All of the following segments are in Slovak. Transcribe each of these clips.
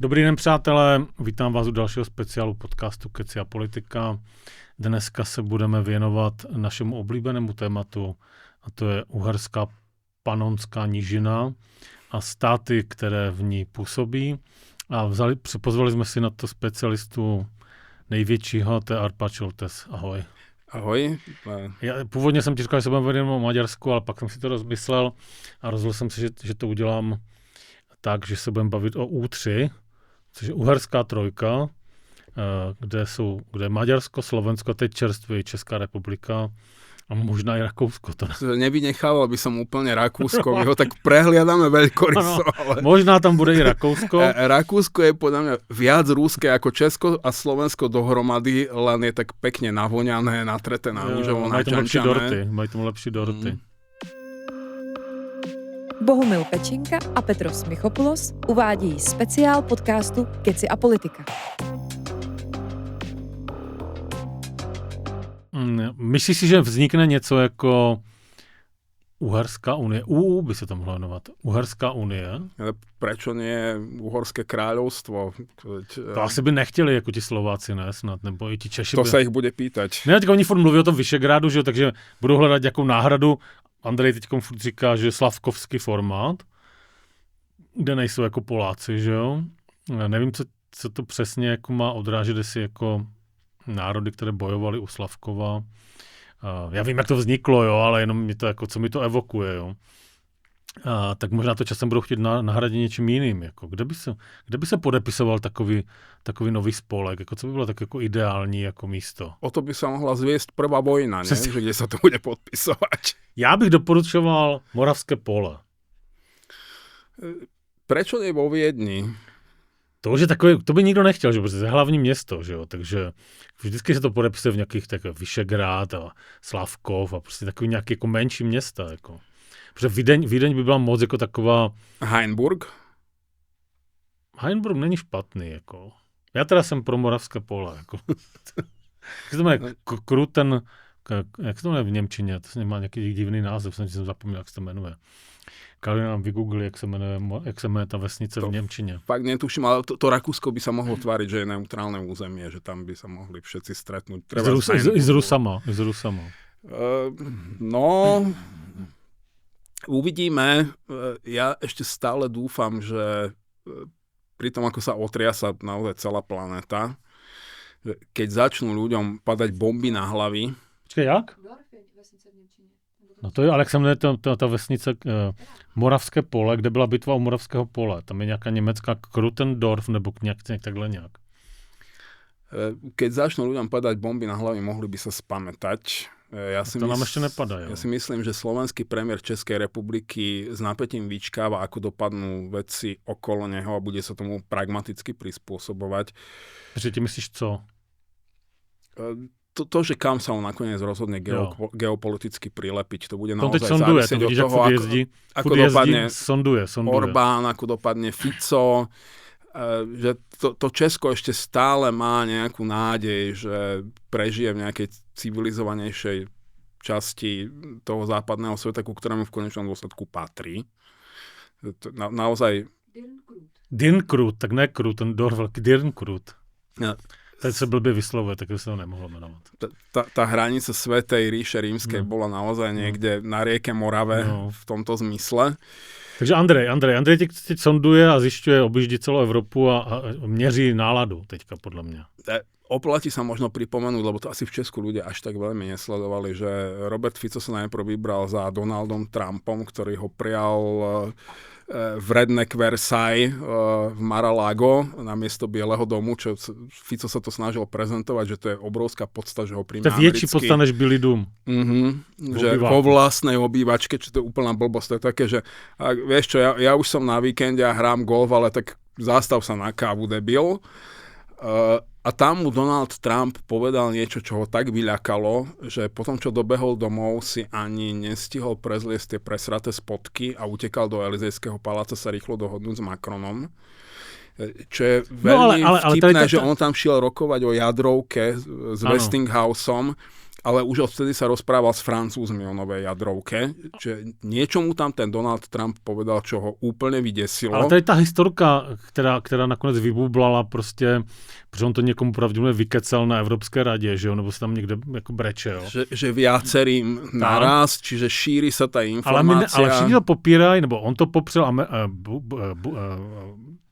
Dobrý den, přátelé, vítám vás u dalšího speciálu podcastu Keci a politika. Dneska se budeme věnovat našemu oblíbenému tématu, a to je Uherská panonská nížina a státy, které v ní působí. A pozvali jsme si na to specialistu největšího, to je Arpad Šoltes. Ahoj. Ahoj. Původně jsem ti říkal, že se budeme věnovat o Maďarsku, ale pak jsem si to rozmyslel a rozhodl jsem se, že to udělám tak, že se budeme bavit o U3, což je Uherská trojka, kde je Maďarsko, Slovensko, teď čerstvě Česká republika a možná i Rakousko. Nevynechával by som úplne Rakúsko, my ho tak prehliadame veľkoryso. Ale... Možná tam bude i Rakousko. Rakúsko je podľa mňa viac rúské ako Česko a Slovensko dohromady, len je tak pekne navoňané, natreté na rúžovo, načančané. Mají tomu lepší dorty. Bohumil Pečinka a Petros Michopoulos uvádí speciál podcastu Keci a politika. Myslíš si, že vznikne něco jako Uherská unie? By se to mohlo jmenovat. Uherská unie? Prečo nie Uhorské kráľovstvo? To asi by nechtěli jako ti Slováci, ne? Snad, nebo i ti Češi. To sa ich bude pýtať. Ne, teď oni furt mluví o tom Vyšegrádu, že jo, takže budou hledat nějakou náhradu. Andrej teď furt říká, že slavkovský formát, kde nejsou jako Poláci, že jo. Já nevím, co to přesně jako má odrážet, jestli jako národy, které bojovali u Slavkova. Já vím, jak to vzniklo, jo, ale jenom mi to jako, co mi to evokuje, jo. Tak možná to časem budou chtít nahradit něčím jiným, jako. Kde by se podepisoval takový nový spolek, jako co by bylo tak jako ideální jako místo? O to by sa mohla zviesť prvá vojna, ne? Že kde sa to bude podpisovať. Já bych doporučoval Moravské pole. Prečo nie vo Viedni? To by nikdo nechtěl, že protože to je hlavní město, že jo, takže vždycky se to podepisuje v nějakých tak Vyšegrád a Slavkov a prostě takový nějaký jako menší města, jako. Protože Vídeň by byla moc jako taková... Hainburg není špatný, jako. Já teda jsem pro Moravské pole, jako. Jak se to jmenuje? Kruten... Jak se to jmenuje v němčině? To má nějaký divný název, jsem zapomněl, jak se to jmenuje. Kalina nám vygooglí, jak se jmenuje ta vesnice v němčině. Fakt netuším, ale to Rakúsko by sa mohlo tváriť, že je neutrálne územie, že tam by sa mohli všetci stretnúť. I s Rusama. Uvidíme. Ja ešte stále dúfam, že pri tom, ako sa otriasa naozaj celá planéta, keď začnú ľuďom padať bomby na hlavy. Počkej, jak? No to je, ale jak se jmenuje ta vesnice Moravské pole, kde byla bitva u Moravského pole. Tam je nějaká německá Krutendorf, nebo nějak takhle nějak. Keď začnú ľuďom padať bomby na hlavy, mohli by sa spamätať. Nám ešte nepadá. Ja si myslím, že slovenský premiér Českej republiky s napätím vyčkáva, ako dopadnú veci okolo neho a bude sa tomu pragmaticky prispôsobovať. Že ti myslíš co? To, že kam sa on nakoniec rozhodne geopoliticky prilepiť, to bude naozaj závisieť od toho, ako dopadne sonduje. Orbán, ako dopadne Fico, že to Česko ešte stále má nejakú nádej, že prežije v nejakej civilizovanejšej časti toho západného sveta, ku ktorému v konečnom dôsledku patrí. Naozaj... Dirnkrut, tak ne Krutendorf, ale Dirnkrut. Teď se blbě vyslovuje, tak se to nemohlo jmenovat. Tá hranica Svätej ríše rímskej bola naozaj niekde na rieke Morave v tomto zmysle. Takže Andrej teď sonduje a zjišťuje, objíždí celou Evropu a měří náladu teďka, podle mě. Oplatí sa možno pripomenúť, lebo to asi v Česku ľudia až tak veľmi nesledovali, že Robert Fico sa najprv vybral za Donaldom Trumpom, ktorý ho prijal v Redneck Versailles v Mar-a-Lago namiesto Bieleho domu, čo Fico sa to snažil prezentovať, že to je obrovská podsta, že ho príjme americký. To je väčší podsta než Bilý dům. Že vo vlastnej obývačke, čo to je úplná blbosť, to je také, že vieš čo, ja už som na víkende a hrám golf, ale tak zastav sa na kávu, debil. A tam mu Donald Trump povedal niečo, čo ho tak vyľakalo, že potom, čo dobehol domov, si ani nestihol prezliesť tie presraté spotky a utekal do Elizejského paláca sa rýchlo dohodnúť s Macronom. Čo je veľmi vtipné, že to... on tam šiel rokovať o jadrovke s Westinghouseom, ale už odtedy sa rozprával s Francúzmi o novej jadrovke. Čiže niečomu tam ten Donald Trump povedal, čo ho úplne vydesilo. Ale tady tá historka, která nakonec vybublala prostě, protože on to někomu pravděpodobně vykecal na Evropské radě, že jo, nebo se tam někde jako breče, jo. Že viacerým naraz, čiže šíri sa tá informácia. Ale všichni to popírají, nebo on to popřel,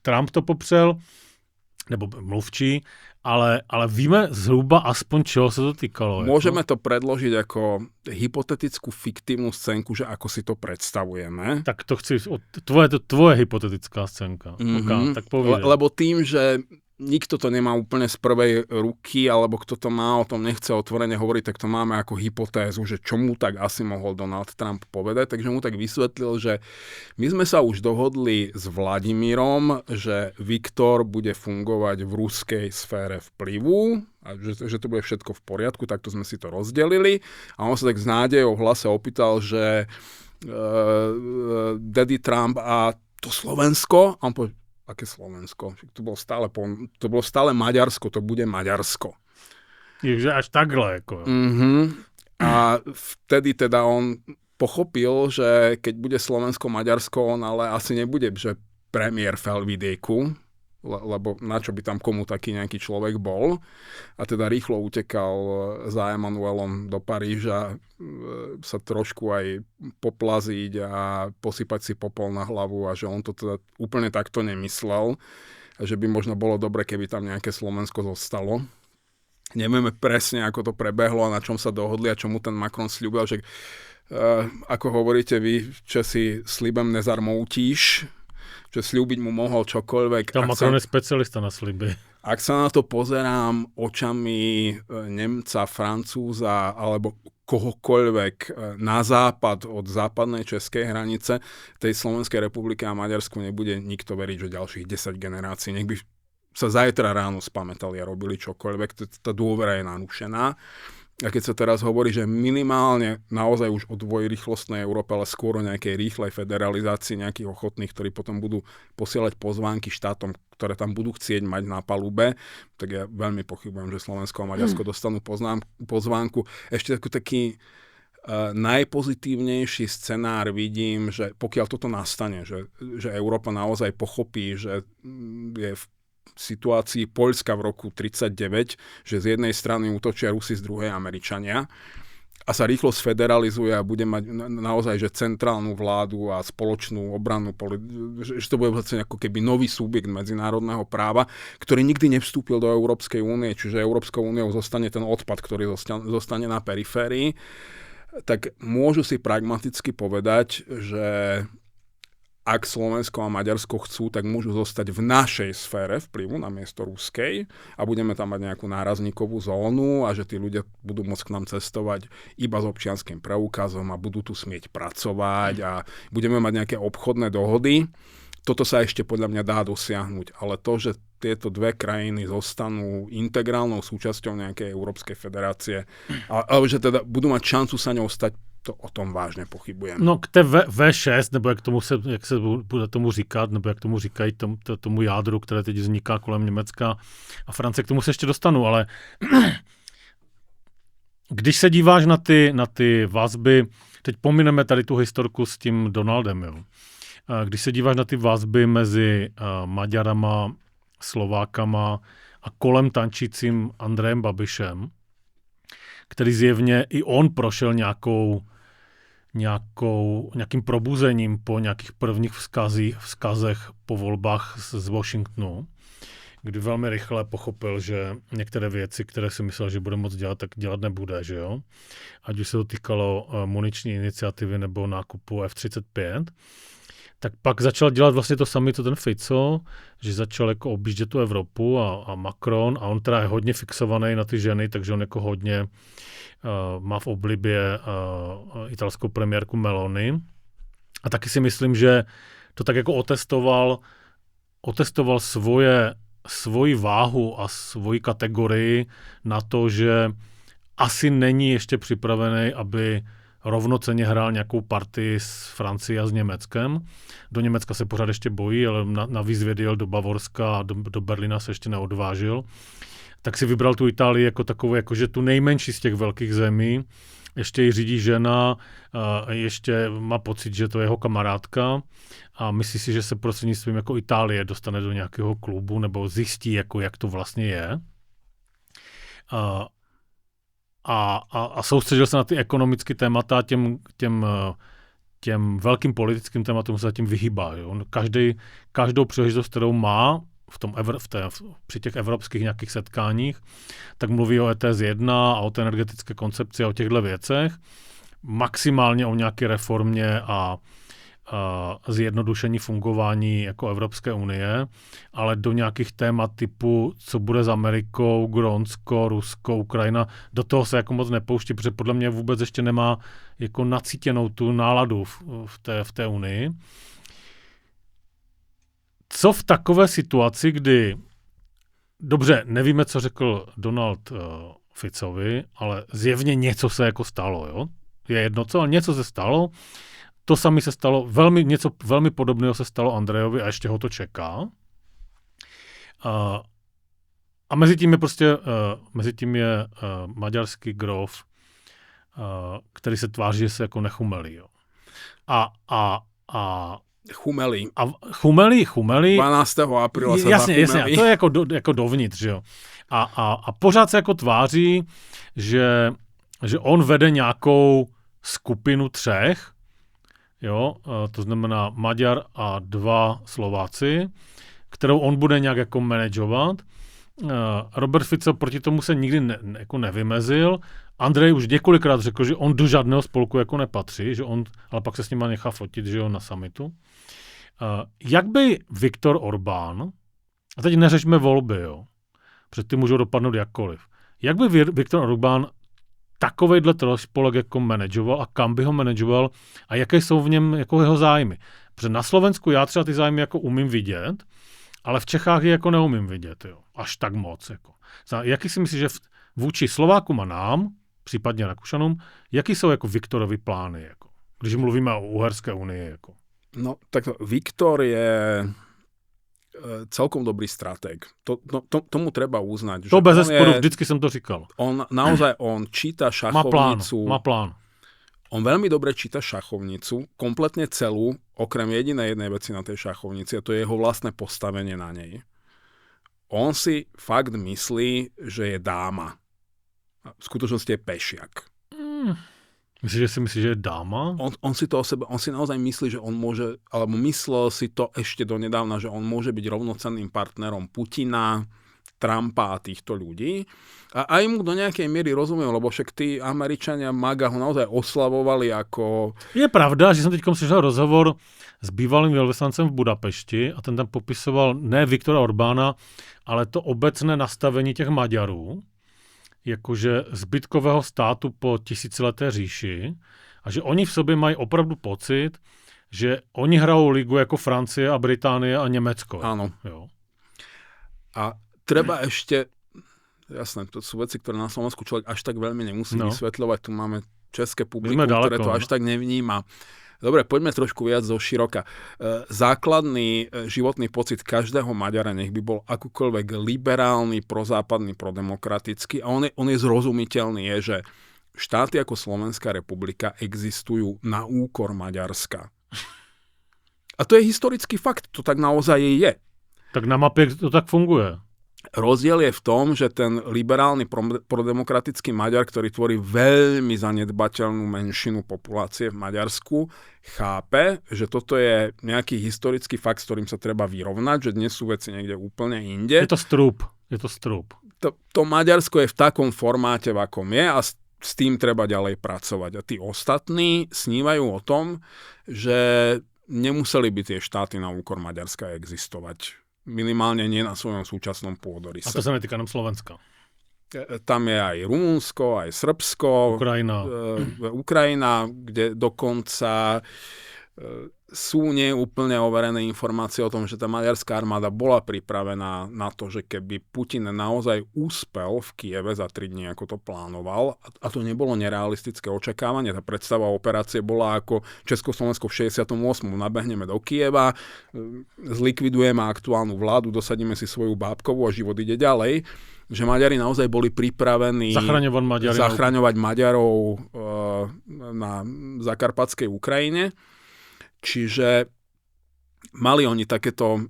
Trump to popřel, nebo mluvčí, ale víme zhruba aspoň, čeho sa to týkalo. Môžeme to predložiť ako hypotetickú fiktívnu scénku, že ako si to predstavujeme. Tak to chci, tvoje hypotetická scénka. Okay, tak povedaj. Lebo tým, že nikto to nemá úplne z prvej ruky, alebo kto to má, o tom nechce otvorene hovoriť, tak to máme ako hypotézu, že čo mu tak asi mohol Donald Trump povedať. Takže mu tak vysvetlil, že my sme sa už dohodli s Vladimírom, že Viktor bude fungovať v ruskej sfére vplyvu a že to bude všetko v poriadku, takto sme si to rozdelili. A on sa tak s nádejou v hlase opýtal, že Daddy Trump a to Slovensko? A on povedal, aké Slovensko? To bolo stále Maďarsko, to bude Maďarsko. Takže až takhle. Jako. A vtedy teda on pochopil, že keď bude Slovensko-Maďarsko, on ale asi nebude, že premiér Felvidejku, lebo na čo by tam komu taký nejaký človek bol. A teda rýchlo utekal za Emanuelom do Paríža sa trošku aj poplaziť a posypať si popol na hlavu a že on to teda úplne takto nemyslel a že by možno bolo dobre, keby tam nejaké Slovensko zostalo. Nevieme presne, ako to prebehlo a na čom sa dohodli a čomu ten Macron sľúbil, že ako hovoríte vy, Česi, slibem nezarmoutíš, že sľúbiť mu mohol čokoľvek. Tam Macron je specialista na sľuby. Ak sa na to pozerám očami Nemca, Francúza alebo kohokoľvek na západ od západnej českej hranice, tej Slovenskej republiky a Maďarsku nebude nikto veriť, že ďalších 10 generácií. Nech by sa zajtra ráno spamätali a robili čokoľvek. Tá dôvera je narušená. A keď sa teraz hovorí, že minimálne naozaj už o dvojrýchlostnej Európe, ale skôr o nejakej rýchlej federalizácii nejakých ochotných, ktorí potom budú posielať pozvánky štátom, ktoré tam budú chcieť mať na palube, tak ja veľmi pochybujem, že Slovensko a Maďarsko dostanú pozvánku. Ešte taký najpozitívnejší scenár vidím, že pokiaľ toto nastane, že Európa naozaj pochopí, že je v situácii Poľska v roku 1939, že z jednej strany útočia Rusi, z druhej Američania a sa rýchlo sfederalizuje a bude mať naozaj že centrálnu vládu a spoločnú obrannú že to bude vlastne ako keby nový subjekt medzinárodného práva, ktorý nikdy nevstúpil do Európskej únie, čiže Európskou úniou zostane ten odpad, ktorý zostane na periférii, tak môžu si pragmaticky povedať, že ak Slovensko a Maďarsko chcú, tak môžu zostať v našej sfére vplyvu namiesto ruskej a budeme tam mať nejakú nárazníkovú zónu a že tí ľudia budú môcť k nám cestovať iba s občianskym preukazom a budú tu smieť pracovať a budeme mať nejaké obchodné dohody. Toto sa ešte podľa mňa dá dosiahnuť, ale to, že tieto dve krajiny zostanú integrálnou súčasťou nejakej Európskej federácie, ale že teda budú mať šancu sa ňou stať, to o tom vážně pochybujem. No k té V6, nebo jak se bude tomu říkat, nebo jak tomu říkají tomu jádru, které teď vzniká kolem Německa a Francie, k tomu se ještě dostanu, ale když se díváš na ty vazby, teď pomineme tady tu historku s tím Donaldem, jo. Když se díváš na ty vazby mezi Maďarama, Slovákama a kolem tančícím Andrejem Babišem, který zjevně i on prošel nějakým probuzením po nějakých prvních vzkazech po volbách z Washingtonu, kdy velmi rychle pochopil, že některé věci, které si myslel, že bude moc dělat, tak dělat nebude, že jo? Ať už se to týkalo muniční iniciativy nebo nákupu F-35, tak pak začal dělat vlastně to samé, co ten Fico, že začal jako objíždět tu Evropu a Macron a on teda je hodně fixovaný na ty ženy, takže on jako hodně má v oblibě italskou premiérku Meloni. A taky si myslím, že to tak jako otestoval svoji váhu a svoji kategorii na to, že asi není ještě připravený, aby rovnocenně hrál nějakou partii s Francií a s Německem. Do Německa se pořád ještě bojí, ale na výzvědy jel do Bavorska a do Berlína se ještě neodvážil. Tak si vybral tu Itálii jako takovou, jakože tu nejmenší z těch velkých zemí. Ještě ji řídí žena, ještě má pocit, že to je jeho kamarádka a myslí si, že se prostřednictvím jako Itálie dostane do nějakého klubu nebo zjistí, jako jak to vlastně je. A soustředil se na ty ekonomické témata, těm velkým politickým tématům se zatím vyhýbá. Jo? Každou příležitost, kterou má při těch evropských nějakých setkáních, tak mluví o ETS 1 a o té energetické koncepci a o těchto věcech. Maximálně o nějaké reformě a zjednodušení fungování jako Evropské unie, ale do nějakých témat typu, co bude s Amerikou, Grónsko, Rusko, Ukrajina, do toho se jako moc nepouští, protože podle mě vůbec ještě nemá jako nacítěnou tu náladu v té unii. Co v takové situaci, kdy, dobře, nevíme, co řekl Donald Ficovi, ale zjevně něco se jako stalo, jo? Je jedno co, ale něco se stalo. To samé se stalo, něco velmi podobného se stalo Andrejovi a ještě ho to čeká. A mezi tím je maďarský grof, který se tváří, že se jako nechumelí, jo. Chumeli. 12. apríla sa jasně, a to je jako dovnitř, že jo. A pořád se jako tváří, že on vede nějakou skupinu 3, jo, to znamená Maďar a 2 Slováci, kterou on bude nějak jako manažovat. Robert Fico proti tomu se nikdy jako nevymezil. Andrej už několikrát řekl, že on do žádného spolku jako nepatří, ale pak se s nima nechá fotit, že jo, na summitu. Jak by Viktor Orbán, a teď neřešme volby, jo, protože ty můžou dopadnout jakkoliv. Jak by Viktor Orbán takovejhle spolek jako manažoval a kam by ho manažoval a jaké jsou v něm jako jeho zájmy? Protože na Slovensku já třeba ty zájmy jako umím vidět, ale v Čechách je jako neumím vidět, jo, až tak moc. Jako. Jaký si myslíš, že vůči Slovákům a nám, případně Rakušanům, jaký jsou jako Viktorovy plány, jako, když mluvíme o Uherské unii? Jako? No, tak Viktor je celkom dobrý stratég. Tomu treba uznať. To bez zesporu, vždycky jsem to říkal. On číta šachovnicu. Má plán. On veľmi dobre číta šachovnicu, kompletne celú, okrem jednej veci na tej šachovnici, a to je jeho vlastné postavenie na nej. On si fakt myslí, že je dáma. V skutočnosti je pešiak. Myslíš, že si myslí, že je dáma? On si naozaj myslí, že on môže, alebo myslel si to ešte donedávna, že on môže byť rovnocenným partnerom Putina, Trumpa a týchto ľudí. A aj mu do nejakej miery rozumiem, lebo však tí Američania MAGA ho naozaj oslavovali ako... Je pravda, že jsem teď slyšel rozhovor s bývalým velvyslancem v Budapešti a ten tam popisoval ne Viktora Orbána, ale to obecné nastavení těch Maďarů, jakože zbytkového státu po tisícileté říši a že oni v sobě mají opravdu pocit, že oni hrajou ligu jako Francie a Británie a Německo. Áno. Jo. A treba ešte, jasné, to sú veci, ktoré na Slovensku človek až tak veľmi nemusí vysvetľovať. Tu máme české publikum, ktoré to až tak nevníma. Dobre, poďme trošku viac zo široka. Základný životný pocit každého Maďara, nech by bol akúkoľvek liberálny, prozápadný, prodemokratický, a on je zrozumiteľný, je, že štáty ako Slovenská republika existujú na úkor Maďarska. A to je historický fakt, to tak naozaj je. Tak na mapě to tak funguje. Rozdiel je v tom, že ten liberálny prodemokratický Maďar, ktorý tvorí veľmi zanedbateľnú menšinu populácie v Maďarsku, chápe, že toto je nejaký historický fakt, s ktorým sa treba vyrovnať, že dnes sú veci niekde úplne inde. Je to strúb. To Maďarsko je v takom formáte, v akom je, a s tým treba ďalej pracovať. A tí ostatní snívajú o tom, že nemuseli by tie štáty na úkor Maďarska existovať. Minimálne nie na svojom súčasnom pôdorise. A to sa netýka nám Slovenska. Tam je aj Rumunsko, aj Srbsko, Ukrajina, kde dokonca sú neúplne overené informácie o tom, že tá maďarská armáda bola pripravená na to, že keby Putin naozaj úspel v Kieve za 3 dní, ako to plánoval, a to nebolo nerealistické očakávanie, tá predstava operácie bola ako Československo v 68. Nabehneme do Kieva, zlikvidujeme aktuálnu vládu, dosadíme si svoju bábkovú a život ide ďalej, že Maďari naozaj boli pripravení zachraňovať Maďarov na zakarpatskej Ukrajine. Čiže mali oni takéto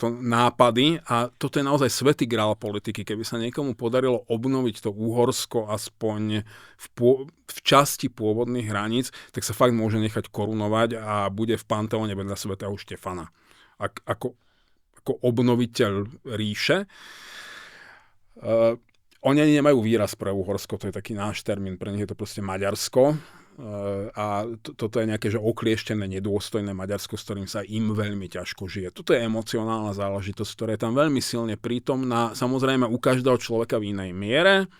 nápady a toto je naozaj svätý grál politiky. Keby sa niekomu podarilo obnoviť to Uhorsko aspoň v časti pôvodných hraníc, tak sa fakt môže nechať korunovať a bude v panteóne vedľa svätého Štefana. Ako obnoviteľ ríše. Oni ani nemajú výraz pre Uhorsko, to je taký náš termín, pre nich je to proste Maďarsko. A toto je nejaké že oklieštené, nedôstojné Maďarsko, s ktorým sa im veľmi ťažko žije. Toto je emocionálna záležitosť, ktorá je tam veľmi silne prítomná, samozrejme u každého človeka v inej miere,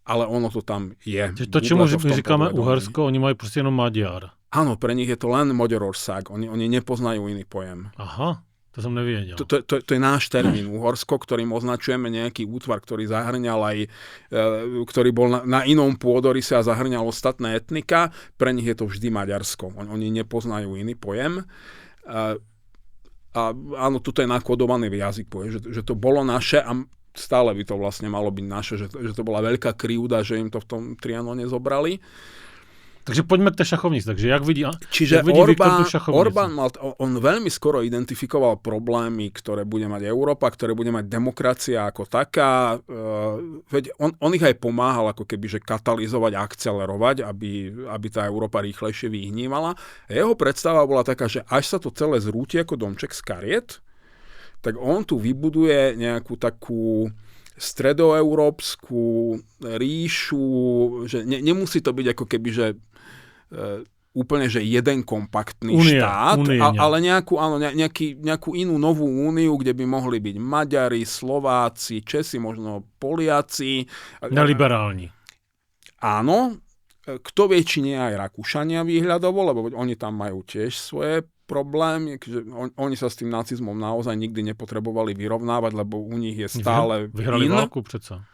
ale ono to tam je. To, čomu my říkáme Uhersko, oni majú proste jenom Maďar. Áno, pre nich je to len Magyarország, oni nepoznajú iný pojem. Aha. To som nevedel. To je náš termín Uhorsko, ktorým označujeme nejaký útvar, ktorý zahrňal aj, ktorý bol na inom pôdorise a zahrňal ostatné etnika. Pre nich je to vždy Maďarsko. Oni nepoznajú iný pojem. A áno, toto je nakodované v jazyku, že to bolo naše a stále by to vlastne malo byť naše, že to bola veľká krivda, že im to v tom Trianone zobrali. Takže poďme k tej šachovnici. Takže jak vidí Orbán on veľmi skoro identifikoval problémy, ktoré bude mať Európa, ktoré bude mať demokracia ako taká. Veď on ich aj pomáhal ako keby, že katalizovať, akcelerovať, aby tá Európa rýchlejšie vyhnívala. Jeho predstava bola taká, že až sa to celé zrúti ako domček z kariet, tak on tu vybuduje nejakú takú stredoeurópsku ríšu, že nemusí to byť ako keby, že úplne, že jeden kompaktný štát, ale nejakú inú novú úniu, kde by mohli byť Maďari, Slováci, Česi, možno Poliaci. Neliberálni. Áno, kto vie, či nie aj Rakúšania výhľadovo, lebo oni tam majú tiež svoje problémy, že oni sa s tým nacizmom naozaj nikdy nepotrebovali vyrovnávať, lebo u nich je stále vyhrali válku predsa.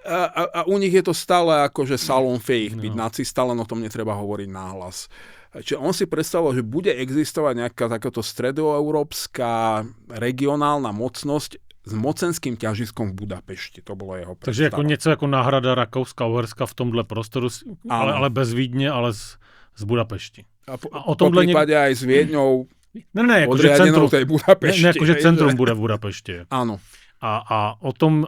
A u nich je to stále akože salon fejch byť nacista, len o tom netreba hovoriť náhlas. Čiže on si predstavoval, že bude existovať nejaká takáto stredoeurópska regionálna mocnosť s mocenským ťažiskom v Budapešti. To bolo jeho predstava. Takže ako niečo ako náhrada Rakouska-Uherska v tomhle prostoru, ale bez Vídne, ale z Budapešti. A po prípade aj s Viedňou akože centrum tej Budapešti. Akože centrum bude v Budapešti. Áno. A o tom,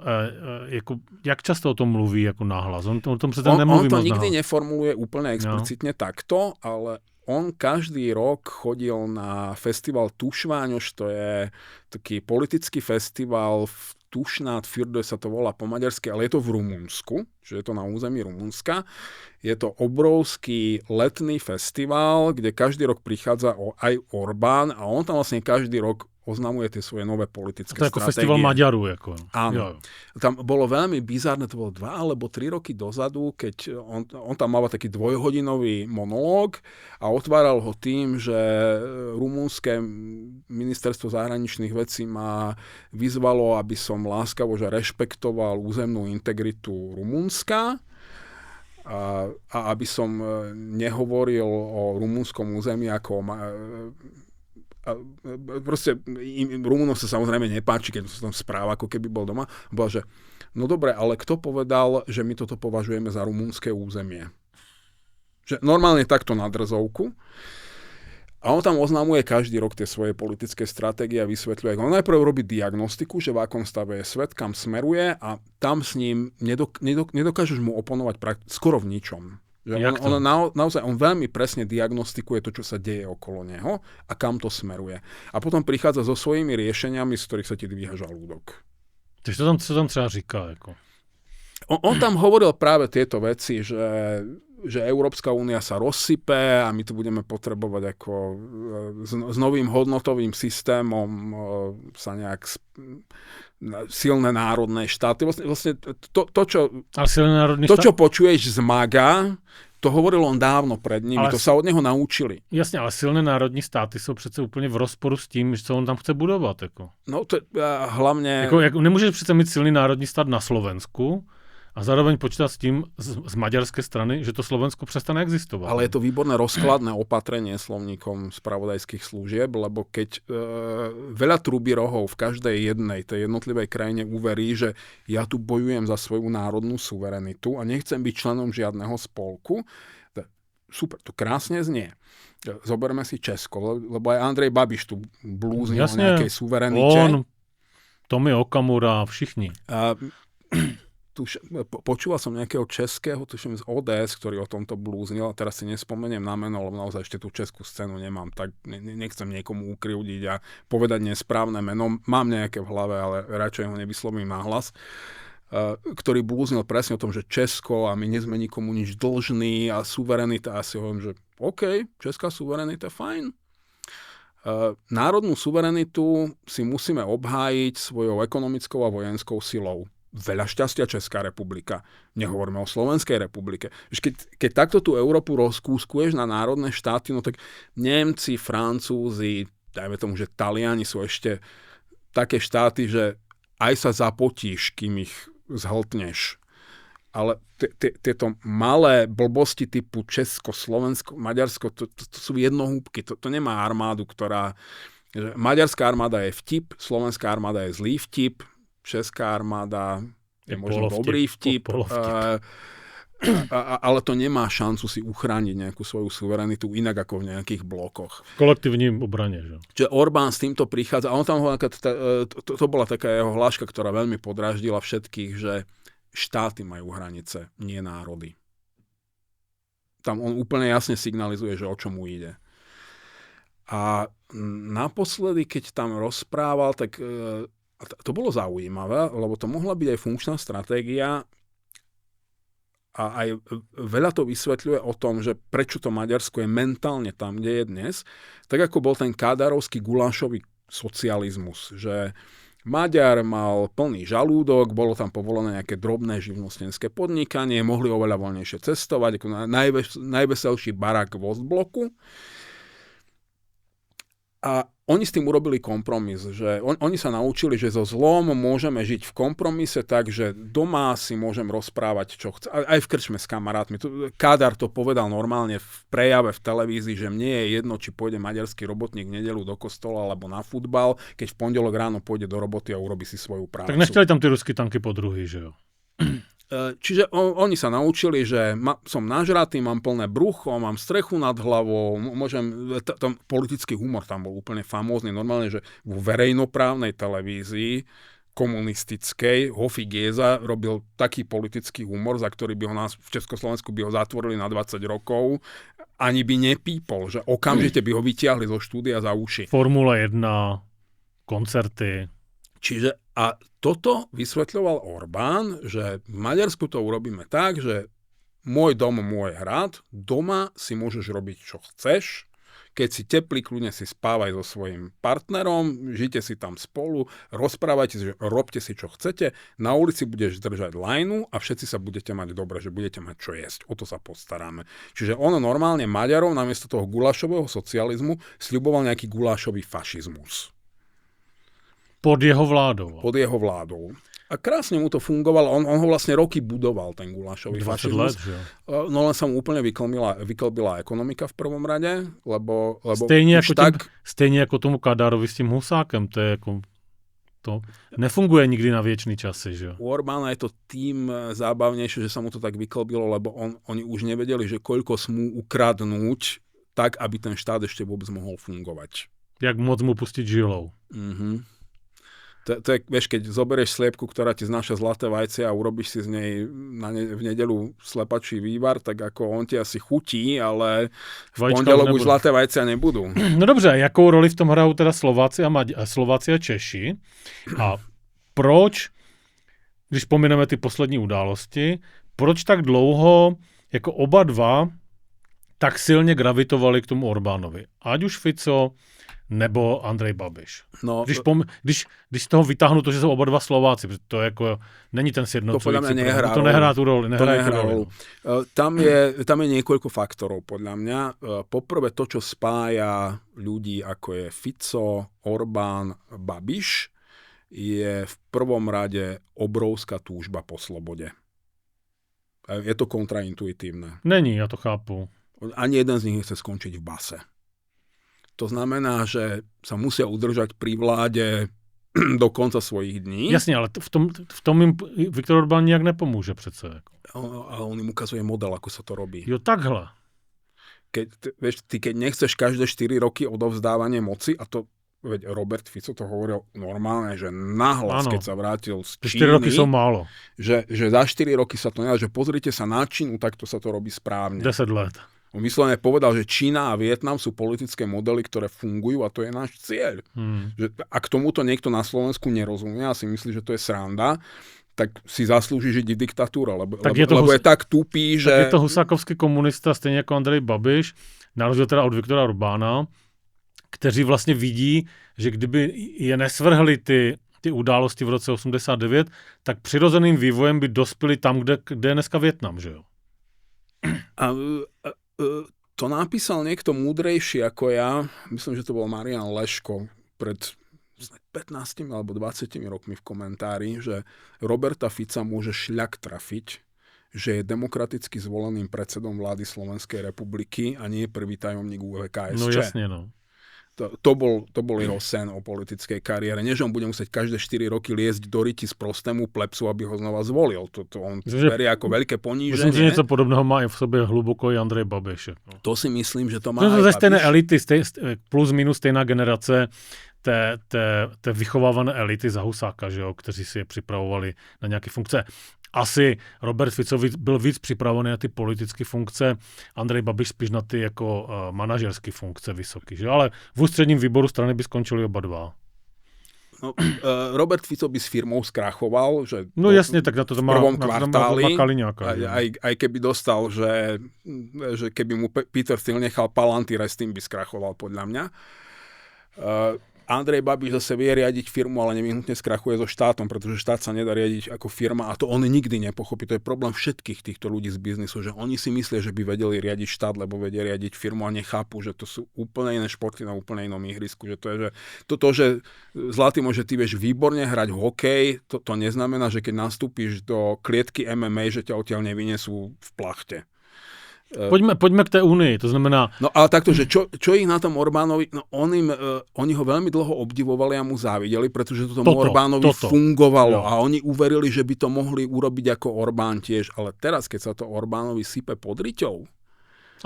jak často o tom mluví ako náhlas? On tom sa tam nemluví on to nikdy neformuluje úplne explicitne takto, ale on každý rok chodil na festival Tušváňoš, to je taký politický festival v Tušnát Fürde sa to volá po maďarsky, ale je to v Rumunsku, že je to na území Rumunska. Je to obrovský letný festival, kde každý rok prichádza aj Orbán a on tam vlastne každý rok oznamuje tie svoje nové politické stratégie. To je ako festival Maďaru. Áno. Tam bolo veľmi bizarné, to bolo 2 alebo 3 roky dozadu, keď on tam mal taký 2-hodinový monológ a otváral ho tým, že rumunské ministerstvo zahraničných vecí ma vyzvalo, aby som láskavo že rešpektoval územnú integritu Rumunska a aby som nehovoril o rumunskom území ako proste Rumunom sa samozrejme nepáči, keď sa tam správa, ako keby bol doma. Bola, že no dobre, ale kto povedal, že my toto považujeme za rumunské územie? Že normálne takto na drzovku. A on tam oznamuje každý rok tie svoje politické stratégie a vysvetľuje. On najprv robí diagnostiku, že v akom stave je svet, kam smeruje a tam s ním nedokážeš mu oponovať skoro v ničom. Naozaj on veľmi presne diagnostikuje to, čo sa deje okolo neho a kam to smeruje. A potom prichádza so svojimi riešeniami, z ktorých sa ti dvíha žalúdok. Takže to tam třeba říká? Ako? On tam hovoril práve tieto veci, že Európska únia sa rozsype a my tu budeme potrebovať ako s novým hodnotovým systémom sa nejak silné národné štáty. Vlastne čo počuješ z MAGA, To hovoril on dávno pred nimi, to sa od neho naučili. Jasně, ale silné národní státy jsou přece úplně v rozporu s tím, co on tam chce budovat. Jako. No to hlavně... Jako nemůžeš přece mít silný národní stát na Slovensku a zároveň počítat s tím z maďarské strany, že to Slovensko přestane existovat. Ale je to výborné rozkladné opatrenie slovníkom spravodajských služieb, lebo keď veľa trúbirohov v každej jednej tej jednotlivej krajine uverí, že ja tu bojujem za svoju národnú suverenitu a nechcem byť členom žiadneho spolku, super, to krásne znie. Zoberme si Česko, lebo aj Andrej Babiš tu blúznil o nejakej suverenite. On, Tomio Okamura, všichni. Počúval som nejakého českého, tuším z ODS, ktorý o tomto blúznil, a teraz si nespomeniem na meno, lebo naozaj ešte tú českú scénu nemám, tak nechcem niekomu ukriúdiť a povedať nesprávne meno. Mám nejaké v hlave, ale radšej ho nevyslovím nahlas. Ktorý blúznil presne o tom, že Česko a my nie sme nikomu nič dlžní a suverenita. A si hovorím, že OK, česká suverenita, fajn. Národnú suverenitu si musíme obhájiť svojou ekonomickou a vojenskou silou. Veľa šťastia Česká republika. Nehovoríme o Slovenskej republike. Keď takto tú Európu rozkúskuješ na národné štáty, no tak Nemci, Francúzi, dajme tomu, že Taliani sú ešte také štáty, že aj sa zapotíš, kým ich zhltneš. Ale tieto malé blbosti typu Česko, Slovensko, Maďarsko, to sú jednohúbky. To nemá armádu, ktorá... Maďarská armáda je vtip, slovenská armáda je zlý vtip, česká armáda je možno dobrý vtip, ale to nemá šancu si uchrániť nejakú svoju suverenitu inak ako v nejakých blokoch. V kolektívnym obrane. Že? Čiže Orbán s týmto prichádza, a on tam to bola taká jeho hláška, ktorá veľmi podráždila všetkých, že štáty majú hranice, nie národy. Tam on úplne jasne signalizuje, že o čomu ide. A naposledy, keď tam rozprával, tak to bolo zaujímavé, lebo to mohla byť aj funkčná stratégia a aj veľa to vysvetľuje o tom, že prečo to Maďarsko je mentálne tam, kde je dnes, tak ako bol ten kádarovský gulášový socializmus, že Maďar mal plný žalúdok, bolo tam povolené nejaké drobné živnostenské podnikanie, mohli oveľa voľnejšie cestovať, ako najveselší barák v Ostbloku. A oni s tým urobili kompromis, že oni sa naučili, že so zlom môžeme žiť v kompromise, takže doma si môžem rozprávať, čo chcem. Aj v krčme s kamarátmi. Kádar to povedal normálne v prejave v televízii, že mne je jedno, či pôjde maďarský robotník v nedeľu do kostola alebo na futbal, keď v pondelok ráno pôjde do roboty a urobí si svoju prácu. Tak nechceli tam tie ruské tanky po druhý, že jo? Čiže oni sa naučili, že som nažratý, mám plné brucho, mám strechu nad hlavou, môžem, tam politický humor tam bol úplne famózny, normálne, že vo verejnoprávnej televízii komunistickej Hofi Géza robil taký politický humor, za ktorý by ho nás v Československu by ho zatvorili na 20 rokov, ani by nepípol, že okamžite by ho vytiahli zo štúdia za uši. Formula 1, koncerty. Čiže a toto vysvetľoval Orbán, že v Maďarsku to urobíme tak, že môj dom, môj hrad, doma si môžeš robiť, čo chceš. Keď si teplý, kľudne si spávaj so svojím partnerom, žite si tam spolu, rozprávajte si, robte si, čo chcete, na ulici budeš držať lajnu a všetci sa budete mať dobre, že budete mať čo jesť. O to sa postaráme. Čiže ono normálne Maďarov namiesto toho gulášového socializmu sľuboval nejaký gulášový fašizmus. Pod jeho vládou. Pod jeho vládou. A krásne mu to fungovalo. On ho vlastne roky budoval, ten gulášový fašizmus. No len sa mu úplne vyklbila ekonomika v prvom rade, lebo stejně jako tomu Kadárovi s tím Husákem. To je jako... To nefunguje nikdy na viečný časy, že jo? U Orbána je to tým zábavnejšie, že sa mu to tak vyklbilo, lebo oni už nevedeli, že koľko smú ukradnúť tak, aby ten štát ešte vôbec mohol fungovať. Jak moc mu pustiť žilou. Mhm. To je, vieš, keď zoberieš sliepku, ktorá ti znáša zlaté vajce a urobíš si z nej v nedeľu slepačí vývar, tak ako on ti asi chutí, ale v pondelok už zlaté vajcia nebudú. No dobře, jakou roli v tom hrajou teda Slováci a Češi? A proč, když pomineme ty poslední události, proč tak dlouho jako oba dva tak silně gravitovali k tomu Orbánovi. Ať už Fico, nebo Andrej Babiš. No, Když z toho vytáhnu to, že jsou oba dva Slováci, protože to jako není ten sjednocující. To podľa mňa nehrá to nehrá tú roli. Tam je niekoľko faktorov podľa mňa. Poprvé to, čo spája ľudí, ako je Fico, Orbán, Babiš, je v prvom rade obrovská túžba po slobode. Je to kontraintuitívne. Není, ja to chápu. Ani jeden z nich nechce skončiť v base. To znamená, že sa musia udržať pri vláde do konca svojich dní. Jasne, ale v tom im Viktor Orbán nejak nepomôže přece. Ale on im ukazuje model, ako sa to robí. Jo, takhle. Keď nechceš každé 4 roky odovzdávanie moci, a to veď Robert Fico to hovoril normálne, že nahlas, keď sa vrátil z Číny, 4 roky sú málo. Že za 4 roky sa to nedá, že pozrite sa na Čínu, takto sa to robí správne. 10 let. On vyslovene povedal, že Čína a Vietnam sú politické modely, ktoré fungujú a to je náš cieľ. Že ak tomuto niekto na Slovensku nerozumie a si myslí, že to je sranda, tak si zaslúži žiť v diktatúre, lebo je tak tupý, že... Tak je to husákovský komunista, stejně jako Andrej Babiš, na rozdíl teda od Viktora Orbána, kteří vlastně vidí, že kdyby je nesvrhli ty události v roce 89, tak přirozeným vývojem by dospěli tam, kde je dneska Vietnam, že jo? To napísal niekto múdrejší ako ja, myslím, že to bol Marian Leško pred 15 alebo 20 rokmi v komentári, že Roberta Fica môže šľak trafiť, že je demokraticky zvoleným predsedom vlády Slovenskej republiky a nie je prvý tajomník UVKSČ. No jasne, no. To bol jeho sen o politickej kariére. Nie, že on bude musieť každé 4 roky liesť do ryti z prostému plebsu, aby ho znova zvolil. To on berie ako veľké poníženie. Myslím, že niečo podobného má aj v sobě hluboko i Andrej Babiš. To si myslím, že to má aj Babiš. Stejné elity, plus minus stejná generace té vychovávané elity za Husáka, že jo, kteří si je připravovali na nějaké funkce. Asi Robert Fico byl víc připravený na ty politické funkce, Andrej Babiš spíš na ty jako manažerské funkce vysoký, že? Ale v ústředním výboru strany by skončili oba dva. No, Robert Fico by s firmou skrachoval, že no jasne, tak na to má prvom kvartáli, Kaliňáka. Aj keby dostal, že keby mu Peter Thiel nechal Palanty, s tým by skrachoval podľa mňa. Andrej Babiš zase vie riadiť firmu, ale nevyhnutne skrachuje so štátom, pretože štát sa nedá riadiť ako firma a to on nikdy nepochopí. To je problém všetkých týchto ľudí z biznisu, že oni si myslia, že by vedeli riadiť štát, lebo vedia riadiť firmu a nechápu, že to sú úplne iné športy na úplne inom ihrisku. Že to je, že že Zlatý môže ty vieš výborne hrať hokej, to neznamená, že keď nastúpiš do klietky MMA, že ťa odtiaľ nevynesú v plachte. Poďme k té Unii, to znamená... No ale takto, že čo ich na tom Orbánovi, no oni ho veľmi dlho obdivovali a mu závideli, pretože to tomu Orbánovi fungovalo jo. A oni uverili, že by to mohli urobiť ako Orbán tiež, ale teraz, keď sa to Orbánovi sype pod riťou...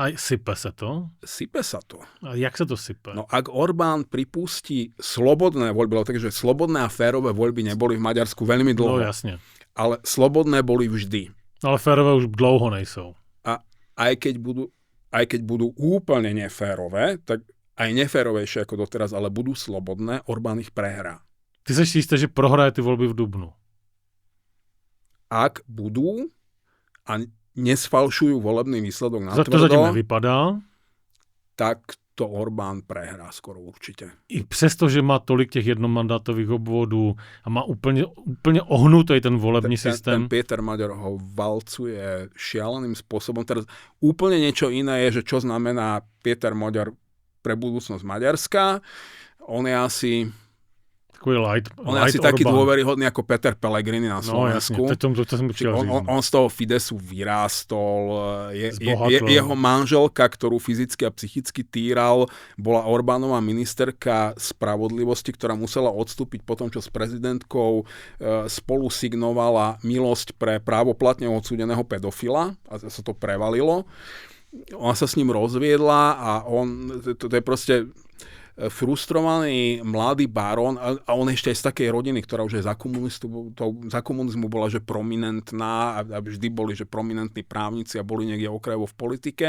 A sype sa to? Sype sa to. A jak sa to sype? No ak Orbán pripustí slobodné voľby, takže slobodné a férové voľby neboli v Maďarsku veľmi dlho. No jasne. Ale slobodné boli vždy. Ale férové už dlouho nejsou. Aj keď budú úplne neférové, tak aj neférovejšie ako doteraz, ale budú slobodné, Orbán ich prehrá. Ty seš istý, že prohraje ty voľby v dubnu? Ak budú a nesfalšujú volebný výsledok na tvrdo, to zatím nevypadá, tak to Orbán prehrá skoro určite. I přesto, že má tolik těch jednomandátových obvodů a má úplně ohnutý ten volební systém. Ten Peter Maďar ho valcuje šialeným spôsobom. Teraz úplne niečo iné je, že čo znamená Peter Maďar pre budúcnosť Maďarska. On je asi... On je asi taký dôveryhodný ako Peter Pellegrini na Slovensku. On z toho Fidesu vyrástol. Jeho manželka, ktorú fyzicky a psychicky týral, bola Orbánová ministerka spravodlivosti, ktorá musela odstúpiť po tom, čo s prezidentkou spolu signovala milosť pre právoplatne odsúdeného pedofila a sa to prevalilo. Ona sa s ním rozviedla a to je proste frustrovaný mladý barón a on ešte aj z takej rodiny, ktorá už aj za komunizmu bola, že prominentná a vždy boli, že prominentní právnici a boli niekde okrajovo v politike.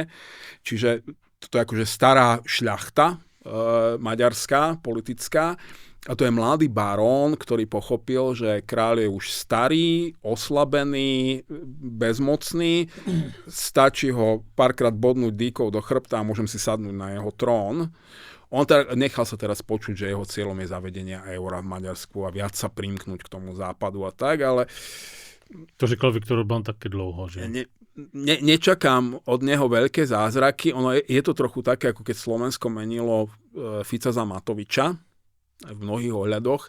Čiže to je akože stará šľachta maďarská, politická A to je mladý barón, ktorý pochopil, že kráľ je už starý, oslabený, bezmocný. Stačí ho párkrát bodnúť dýkou do chrbta a môžem si sadnúť na jeho trón. On nechal sa teraz počuť, že jeho cieľom je zavedenie eura v Maďarsku a viac sa primknúť k tomu západu a tak, ale... To říkal Viktor Orbán také dlouho, že? Nečakám od neho veľké zázraky. Ono je to trochu také, ako keď Slovensko menilo Fica za Matoviča v mnohých ohľadoch,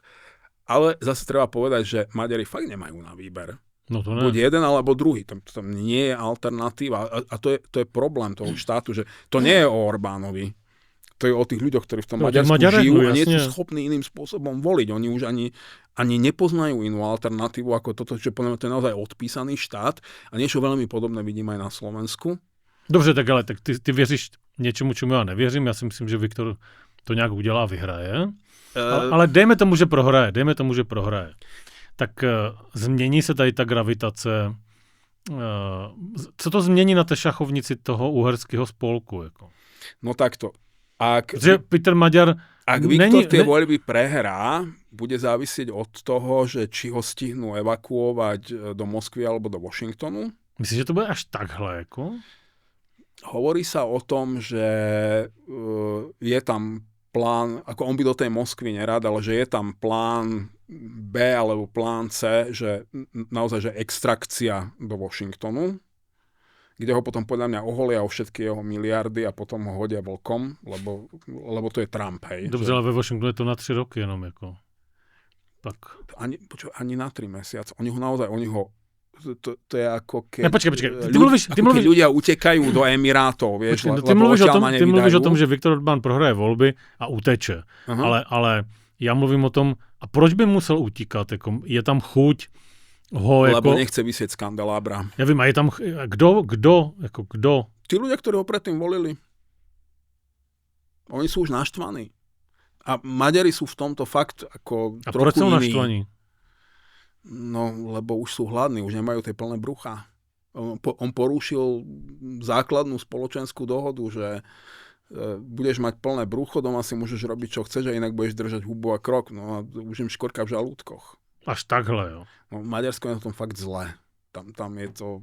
ale zase treba povedať, že Maďari fakt nemajú na výber. No to ne. Buď jeden alebo druhý. Tam nie je alternatíva. A to je problém toho štátu, že to nie je o Orbánovi. To je o tých ľuďoch, ktorí v tom Maďarsku žijú a nie sú schopní iným spôsobom voliť. Oni už ani nepoznajú inú alternatívu ako toto, že podľa mňa to je naozaj odpísaný štát a niečo veľmi podobné vidím aj na Slovensku. Dobře, tak ale tak ty věříš něčemu, čemu já nevěřím. Já si myslím, že Viktor to nějak udělá a vyhraje. Ale dejme tomu, že prohraje. Tak změní se tady ta gravitace. Co to změní na té šachovnici toho uherského spolku? Jako? No takto. Že Peter Maďar... Ak Viktor tie voľby prehrá, bude závisieť od toho, že či ho stihnú evakuovať do Moskvy alebo do Washingtonu. Myslíš, že to bude až takhle? Jako? Hovorí sa o tom, že je tam plán, ako on by do tej Moskvy nerad, ale že je tam plán B alebo plán C, že naozaj že extrakcia do Washingtonu, kde ho potom podľa mňa oholia o všetky jeho miliardy a potom ho hodia vlkom, lebo to je Trump, hej. Dobře, ale ve Washingtonu je to na 3 roky jenom, jako. Tak. Ani na 3 mesiace. Oni ho to je ako keď... Ne, počkej. Ty mluvíš, ľudia utekajú do Emirátov, vieš, ty mluvíš o tom, že Viktor Orbán prohraje volby a uteče. Ale já mluvím o tom, a proč by musel utíkat? Jako, je tam chuť lebo nechce vysieť z kandelábra. Ja viem, a je tam... Kto? Tí ľudia, ktorí ho predtým volili. Oni sú už naštvaní. A Maďari sú v tomto fakt ako a trochu iní. Naštvaní? No, lebo už sú hladní, už nemajú tie plné brucha. On porušil základnú spoločenskú dohodu, že budeš mať plné brucho, doma si môžeš robiť, čo chceš, a inak budeš držať hubu a krok. No a už im škorka v žalúdkoch. Až takhle, jo. No, Maďarsko je na tom fakt zle. Tam je to...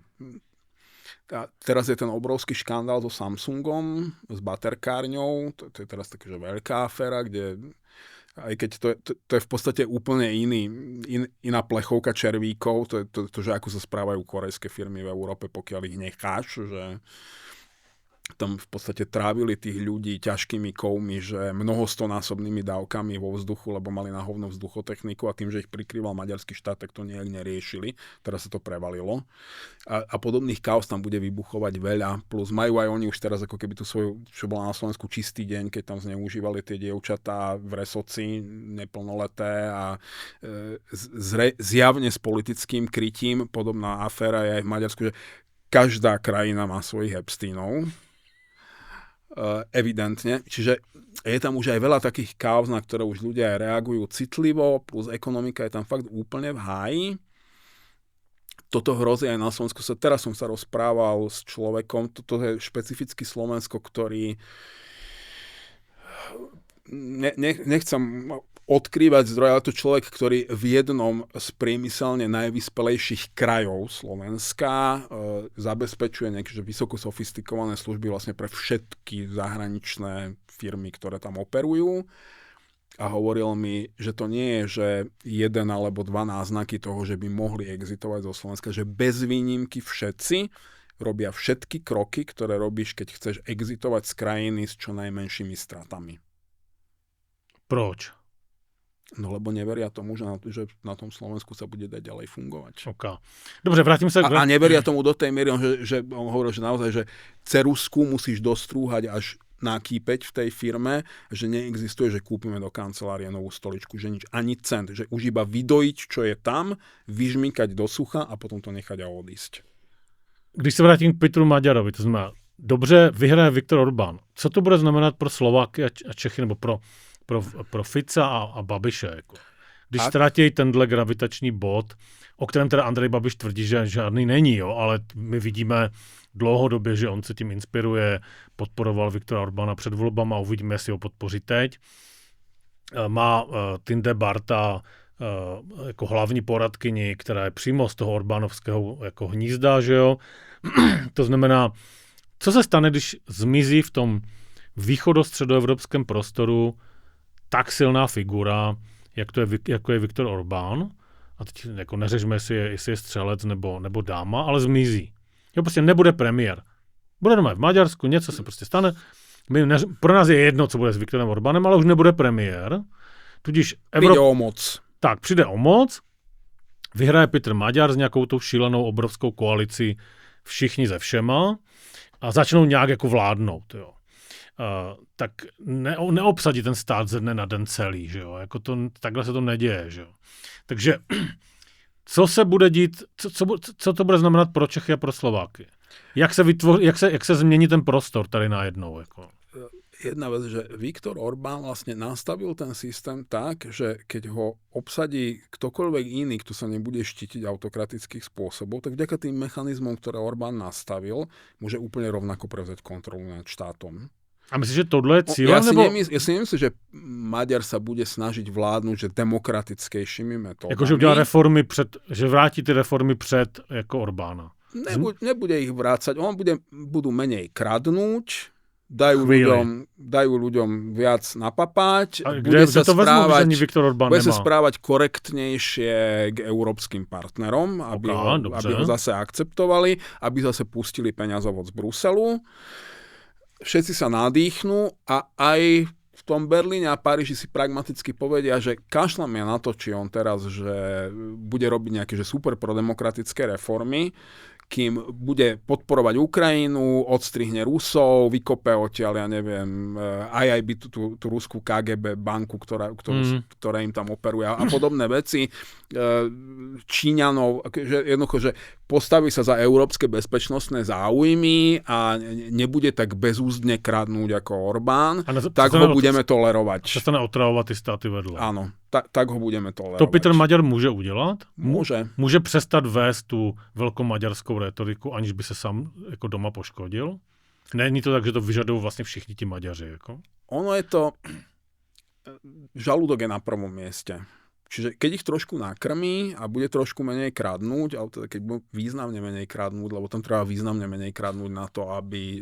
A teraz je ten obrovský škandál so Samsungom, s baterkárňou. To je teraz taká veľká aféra, kde aj keď to je v podstate úplne iná plechovka červíkov, to je to, že ako sa správajú korejské firmy v Európe, pokiaľ ich necháš, že tam v podstate trávili tých ľudí ťažkými kovmi, že mnohostonásobnými dávkami vo vzduchu, lebo mali na hovno vzduchotechniku a tým, že ich prikrýval maďarský štát, tak to nejak neriešili. Teraz sa to prevalilo. A podobných kauz tam bude vybuchovať veľa. Plus majú aj oni už teraz ako keby tu svoju, čo bola na Slovensku čistý deň, keď tam zneužívali tie dievčatá v Resoci, neplnoleté a zjavne s politickým krytím. Podobná aféra je aj v Maďarsku, že každá krajina má svojich Epsteinov. Evidentne. Čiže je tam už aj veľa takých káuz, na ktoré už ľudia reagujú citlivo, plus ekonomika je tam fakt úplne v háji. Toto hrozí aj na Slovensku. Teraz som sa rozprával s človekom, toto je špecificky Slovensko, ktorý nechcem odkrývať zdroje, ale to človek, ktorý v jednom z priemyselne najvyspelejších krajov Slovenska zabezpečuje nejaké vysoko sofistikované služby vlastne pre všetky zahraničné firmy, ktoré tam operujú. A hovoril mi, že to nie je, že jeden alebo dva náznaky toho, že by mohli exitovať zo Slovenska, že bez výnimky všetci robia všetky kroky, ktoré robíš, keď chceš exitovať z krajiny s čo najmenšími stratami. Proč? No lebo neveria tomu, že na tom Slovensku sa bude dať ďalej fungovať. Okay. Dobre, vrátim sa... A neveria tomu do tej miery, že on hovoril, že naozaj, že ceruzku musíš dostrúhať až nakýpeť v tej firme, že neexistuje, že kúpime do kancelárie novú stoličku, že nič, ani cent, že už iba vydojiť, čo je tam, vyžmýkať do sucha a potom to nechať a odísť. Když se vrátím k Petru Maďarovi, to znamená, dobře, vyhraje Viktor Orbán. Co to bude znamenat pro Slováky a Čechy, nebo pro Fica a Babiše? Jako? Když ztratí tenhle gravitační bod, o kterém teda Andrej Babiš tvrdí, že žádný není, jo, ale my vidíme dlouhodobě, že on se tím inspiruje, podporoval Viktora Orbána před volbama, uvidíme, jestli ho podpoří teď. má Tinde Barta jako hlavní poradkyni, která je přímo z toho Orbánovského jako hnízda, že jo. To znamená, co se stane, když zmizí v tom východostředoevropském prostoru tak silná figura, jako je Viktor Orbán, a teď jako neřešme, jestli je střelec nebo dáma, ale zmizí. Jo, prostě nebude premiér. Bude doma v Maďarsku, něco se prostě stane. Pro nás je jedno, co bude s Viktorem Orbánem, ale už nebude premiér. Tudíž Přijde o moc. Tak, přijde o moc, vyhraje Petr Maďar s nějakou tou šílenou obrovskou koalicí všichni ze všema a začnou nějak jako vládnout, jo. Tak neobsadí ten stát ze dne na den celý, že jo. Jako takhle se to neděje, že jo. Takže co se bude dít, co to bude znamenat pro Čechy a pro Slováky? Jak se změní ten prostor tady najednou? Jako? Jedna vec, že Viktor Orbán vlastne nastavil ten systém tak, že keď ho obsadí ktokoľvek iný, kto sa nebude štítiť autokratických spôsobov, tak vďaka tým mechanizmom, ktoré Orbán nastavil, môže úplne rovnako prevzať kontrolu nad štátom. A myslíš, že tohle je cílem? Ja si nemyslím, že Maďar sa bude snažiť vládnuť že demokratickejšími metódami. Jakože udělá reformy že vrátí ty reformy před jako Orbána. Nebude ich vrácať, budú menej kradnúť, dajú ľuďom viac napapať, bude sa správať korektnejšie k európskym partnerom, aby ho zase akceptovali, aby zase pustili peňazovod z Bruselu. Všetci sa nadýchnú a aj v tom Berlíne a Paríži si pragmaticky povedia, že kašľame na to, či on teraz že bude robiť nejaké že super prodemokratické reformy, kým bude podporovať Ukrajinu, odstrihne Rusov, vykope odtiaľ, ja neviem, aj by tú ruskú KGB banku, ktorá im tam operuje a podobné veci. Číňanov, že postaví sa za európske bezpečnostné záujmy a nebude tak bezúzdne kradnúť ako Orbán, tak ho budeme tolerovať. Přestane otravovat ty státy vedle. Áno, tak ho budeme tolerovať. To Petr Maďar může udělat? Může. Může přestat vést tu velkomaďarskou rétoriku, aniž by se sám jako doma poškodil? Není to tak, že to vyžadují vlastně všichni ti Maďaři? Jako? Ono je to... Žalúdok je na prvom mieste. Čiže keď ich trošku nakrmí a bude trošku menej kradnúť, ale teda keď bude významne menej kradnúť, lebo tam treba významne menej kradnúť na to, aby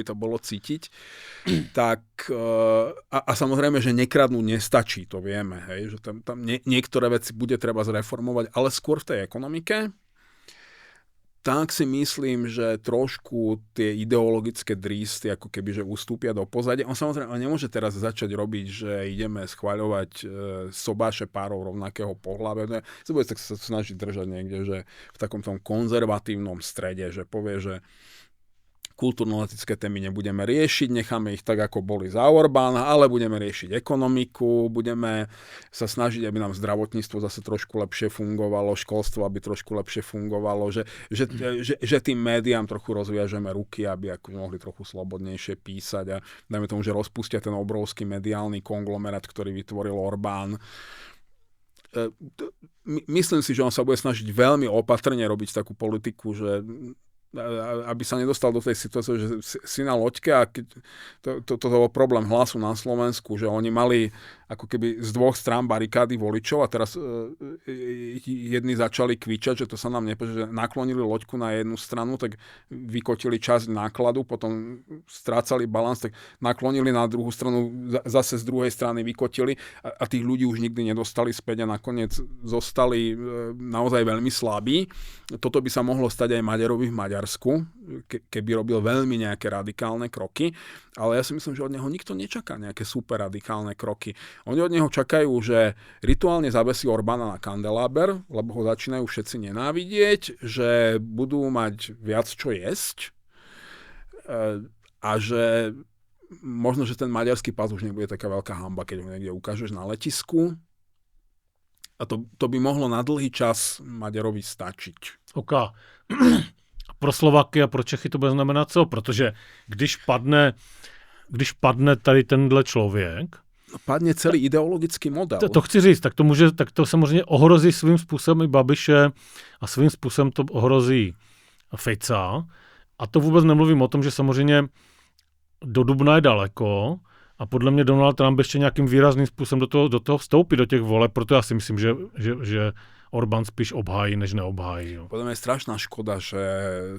to bolo cítiť, tak a samozrejme, že nekradnúť nestačí, to vieme, hej, že tam niektoré veci bude treba zreformovať, ale skôr v tej ekonomike. Tak si myslím, že trošku tie ideologické drísty ako keby, že ustúpia do pozadia. On samozrejme nemôže teraz začať robiť, že ideme schvaľovať sobáše párov rovnakého pohlavia. Sa bude sa snažiť držať niekde, že v takom tom konzervatívnom strede, že povie, že kultúrno-etické témy nebudeme riešiť, necháme ich tak, ako boli za Orbána, ale budeme riešiť ekonomiku, budeme sa snažiť, aby nám zdravotníctvo zase trošku lepšie fungovalo, školstvo, aby trošku lepšie fungovalo, že tým médiám trochu rozviažeme ruky, aby ako mohli trochu slobodnejšie písať a dajme tomu, že rozpustia ten obrovský mediálny konglomerát, ktorý vytvoril Orbán. Myslím si, že on sa bude snažiť veľmi opatrne robiť takú politiku, že aby sa nedostal do tej situácie, že si na loďke a keď to bol problém Hlasu na Slovensku, že oni mali ako keby z dvoch strán barikády voličov a teraz jedni začali kvičať, že to sa nám nepáči, že naklonili loďku na jednu stranu, tak vykotili časť nákladu, potom strácali balans, tak naklonili na druhú stranu, zase z druhej strany vykotili a tých ľudí už nikdy nedostali späť a nakoniec zostali naozaj veľmi slabí. Toto by sa mohlo stať aj Maďarovi v Maďarsku, keby robil veľmi nejaké radikálne kroky, ale ja si myslím, že od neho nikto nečaká nejaké super radikálne kroky. Oni od neho čakajú, že rituálne zavesí Orbána na kandeláber, lebo ho začínajú všetci nenávidieť, že budú mať viac čo jesť a že možno, že ten maďarský pas už nebude taká veľká hanba, keď ho niekde ukážeš na letisku. A to by mohlo na dlhý čas Maďarovi stačiť. OK. Pro Slováky a pro Čechy to bude znamenat co? Protože když padne tady tenhle člověk, padne celý ideologický model. To chci říct, tak to samozřejmě ohrozí svým způsobem i Babiše a svým způsobem to ohrozí Fica. A to vůbec nemluvím o tom, že samozřejmě do dubna je daleko, A podle mě Donald Trump ještě nějakým výrazným způsobem do toho vstoupí do těch voleb, proto já si myslím, že Orbán spíš obhájí, než neobhájí. Jo. Podľa mňa je strašná škoda, že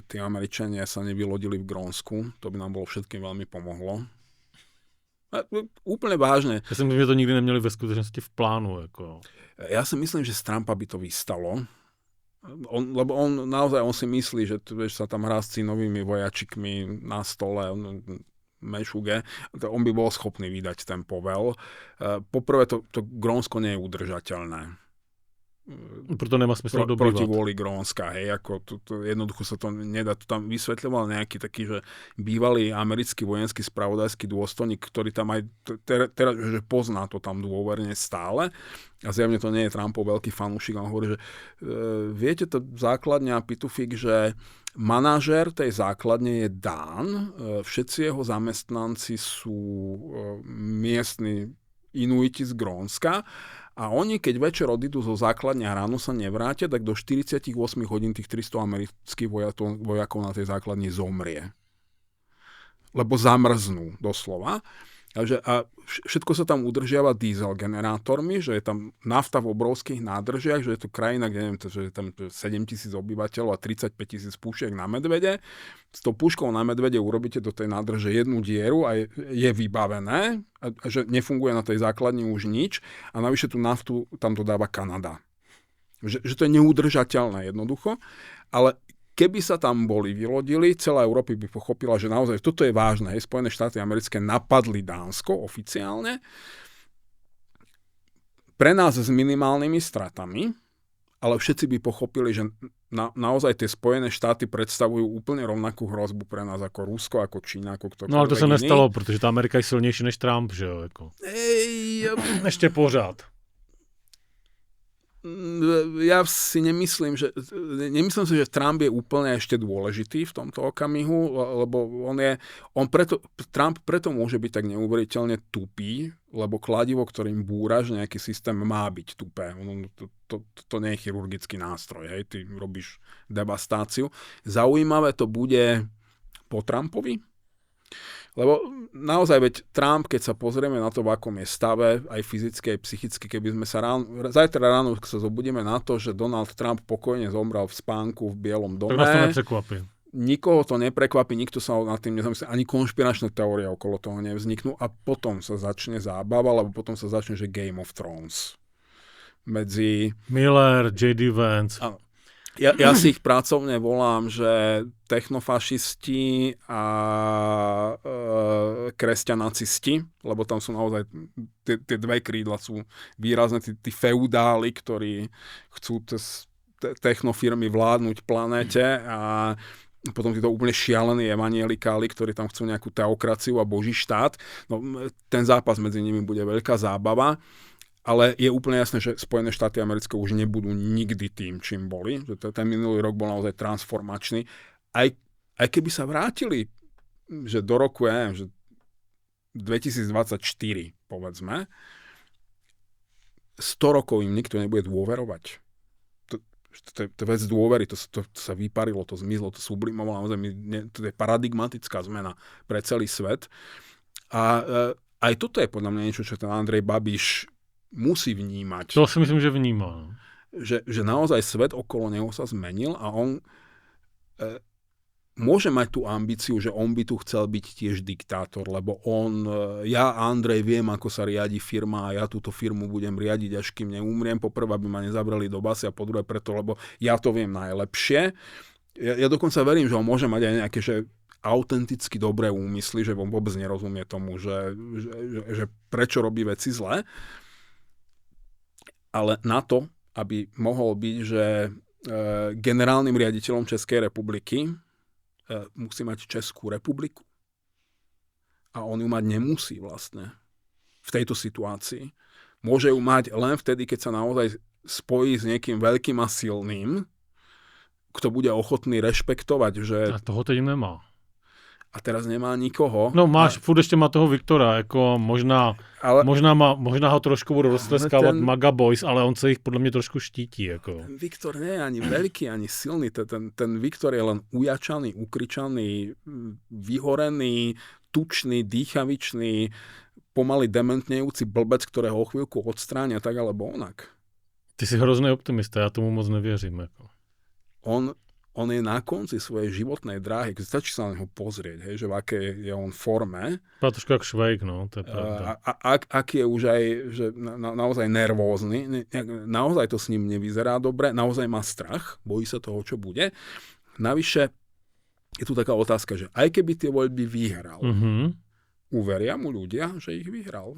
tí Američania sa nevylodili v Grónsku. To by nám bolo všetkým veľmi pomohlo. Úplne vážne. Já si myslím, že to nikdy neměli ve skutečnosti v plánu. Jako. Ja si myslím, že z Trumpa by to vystalo. Lebo on si myslí, že sa tam hrá s novými vojačikmi na stole, mešuge, on by bol schopný vydať ten povel. Poprvé, to Grónsko nie je udržateľné. Proto nemá smysl dobývať. Proti vôli Grónska, hej, ako jednoducho sa to nedá. To tam vysvetľoval nejaký taký, že bývalý americký vojenský spravodajský dôstojník, ktorý tam aj teraz, že pozná to tam dôverne stále a zjavne to nie je Trumpov veľký fanúšik, on hovorí, že viete, to základňa Pitufik, že manažér tej základne je Dán, všetci jeho zamestnanci sú miestni Inuiti z Grónska. A oni, keď večer odídu zo základne a ráno sa nevrátia, tak do 48 hodín tých 300 amerických vojakov na tej základni zomrie. Lebo zamrznú, doslova. A všetko sa tam udržiava diesel generátormi, že je tam nafta v obrovských nádržiach, že je to krajina, kde neviem, že je tam 7,000 obyvateľov a 35,000 púšiek na medvede. S tou puškou na medvede urobíte do tej nádrže jednu dieru a je vybavené, a že nefunguje na tej základni už nič a navyše tú naftu tam dodáva Kanada. Že to je neudržateľné jednoducho, ale keby sa tam boli vylodili, celá Európa by pochopila, že naozaj toto je vážne. Spojené štáty americké napadli Dánsko oficiálne. Pre nás s minimálnymi stratami, ale všetci by pochopili, že naozaj tie Spojené štáty predstavujú úplne rovnakú hrozbu pre nás ako Rusko, ako Čína, ako ktokoľvek. No ale to sa nestalo, protože ta Amerika je silnější než Trump, že jo? Jako. Ještě pořád. Ja si nemyslím si, že Trump je úplne ešte dôležitý v tomto okamihu, lebo Trump preto môže byť tak neuveriteľne tupý, lebo kladivo, ktorým búra, že nejaký systém má byť tupé. To nie je chirurgický nástroj, hej, ty robíš devastáciu. Zaujímavé to bude po Trumpovi, lebo naozaj, veď Trump, keď sa pozrieme na to, v akom je stave, aj fyzicky, aj psychicky, keby sme sa zajtra ráno sa zobudíme na to, že Donald Trump pokojne zomrel v spánku v Bielom dome. Tak nás to neprekvapí. Nikoho to neprekvapí, nikto sa nad tým nezamyslí, ani konšpiračné teórie okolo toho nevzniknú a potom sa začne zábava, alebo potom sa začne, že Game of Thrones. Medzi Miller, J.D. Vance. Áno. Ja si ich pracovne volám, že technofašisti a kresťanacisti, lebo tam sú naozaj tie dve krídla sú výrazné, tí feudáli, ktorí chcú technofirmy vládnuť planéte a potom títo úplne šialení evanielikáli, ktorí tam chcú nejakú teokraciu a boží štát. No, ten zápas medzi nimi bude veľká zábava. Ale je úplne jasné, že Spojené štáty americké už nebudú nikdy tým, čím boli. Že ten minulý rok bol naozaj transformačný. Aj keby sa vrátili, že do roku, ja neviem, že 2024, povedzme, 100 rokov im nikto nebude dôverovať. To je vec dôvery, to sa vyparilo, to zmizlo, to sublimovalo. To je paradigmatická zmena pre celý svet. A aj toto je podľa mňa niečo, čo ten Andrej Babiš musí vnímať. To si myslím, že vníma. Že naozaj svet okolo neho sa zmenil a on môže mať tú ambíciu, že on by tu chcel byť tiež diktátor, lebo ja Andrej viem, ako sa riadi firma a ja túto firmu budem riadiť, až kým neumriem. Poprvé, aby ma nezabrali do basy a po druhé preto, lebo ja to viem najlepšie. Ja dokonca verím, že on môže mať aj nejaké, že autenticky dobré úmysly, že on vôbec nerozumie tomu, že prečo robí veci zle. Ale na to, aby mohol byť, že generálnym riaditeľom Českej republiky musí mať Českú republiku. A on ju mať nemusí vlastne v tejto situácii. Môže ju mať len vtedy, keď sa naozaj spojí s niekým veľkým a silným, kto bude ochotný rešpektovať, že... A toho teď nemá. A teraz nemá nikoho. No furt ještě má toho Viktora, jako možná ho trošku budou roztleskávat Maga Boys, ale on se jich podle mě trošku štítí. Jako. Viktor nie je ani veľký, ani silný. Ten Viktor je len ujačaný, ukričaný, vyhorený, tučný, dýchavičný, pomaly dementnejúci blbec, ktorého o chvíľku odstránia tak alebo onak. Ty si hrozný optimista, já tomu moc nevěřím. Jako. On je na konci svojej životnej dráhy, keď stačí sa na neho pozrieť, hej, že v akej je on forme. Trošku jak Švejk, no, to je pravda. Aký je už aj že naozaj nervózny, naozaj to s ním nevyzerá dobre, naozaj má strach, bojí sa toho, čo bude. Navyše je tu taká otázka, že aj keby tie voľby vyhral, uveria mu ľudia, že ich vyhral.